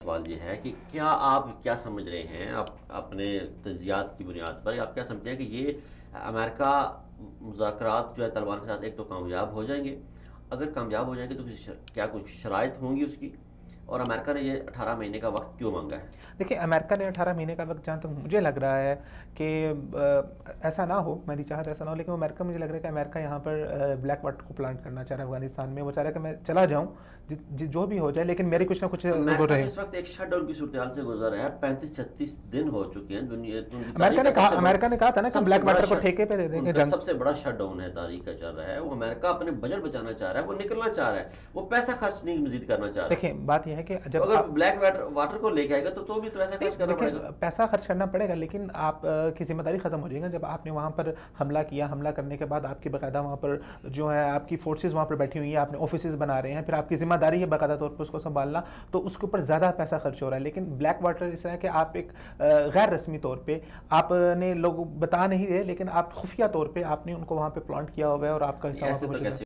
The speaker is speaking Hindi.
सवाल ये है कि क्या आप क्या समझ रहे हैं, आप अपने तज्जियात की बुनियाद पर आप क्या समझते हैं कि ये अमेरिका मुज़ाकरात जो है तालिबान के साथ एक तो कामयाब हो जाएंगे, अगर कामयाब हो जाएंगे तो क्या कुछ शराइत होंगी उसकी, और अमेरिका ने ये 18 महीने का वक्त क्यों मांगा है? देखिए, अमेरिका ने 18 महीने का वक्त, जहाँ तक मुझे लग रहा है कि ऐसा ना हो, मेरी चाहत ऐसा ना हो, लेकिन अमेरिका, मुझे लग रहा है कि अमेरिका यहाँ पर ब्लैक वाटर को प्लांट करना चाह रहा है अफगानिस्तान में। वो चाह रहा है कि मैं चला जाऊँ, जो भी हो जाए, लेकिन मेरी कुछ ना कुछ वो अमेरिका तो रहे। इस वक्त एक शटडाउन की सूरत हाल से गुजर रहा है, 35-36 दिन हो चुके हैं, दुनिया तो उनकी अमेरिका तारीख ने का कहा सबसे बड़ा अमेरिका ने कहा था ना कि हम सबसे ब्लैक बड़ा वाटर को शट ठेके पे दे देंगे उनका जंग। सबसे बड़ा शटडाउन है, तारीख का चल रहा है। वो अमेरिका अपने बजट बचाना चाह रहा है, वो निकलना चाह रहा है, वो पैसा खर्च नहीं मजीद करना चाह रहा। देखिए, बात यह है कि तो जब अगर आप, ब्लैक वाटर वाटर को लेके आएगा तो भी तो पैसा नहीं खर्च करना देखिए, पड़ेगा। पैसा खर्च करना पड़ेगा, लेकिन आप की जिम्मेदारी खत्म हो जाएगी जब आपने वहाँ पर हमला किया। हमला करने के बाद आपकी बाकायदा वहाँ पर जो है आपकी फोर्सेस वहाँ पर बैठी हुई हैं, आपने ऑफिस बना रहे हैं, फिर आपकी जिम्मेदारी है बाकायदा तौर पर उसको संभालना, तो उसके ऊपर ज़्यादा पैसा खर्च हो रहा है। लेकिन ब्लैक वाटर इस तरह है कि आप एक गैर रस्मी तौर पर, आपने लोग बता नहीं रहे, लेकिन आप खुफिया तौर पर आपने उनको वहाँ पर प्लांट किया हुआ है और आपका हिस्सा वहाँ ऐसे पर तो मौजूद है। कैसे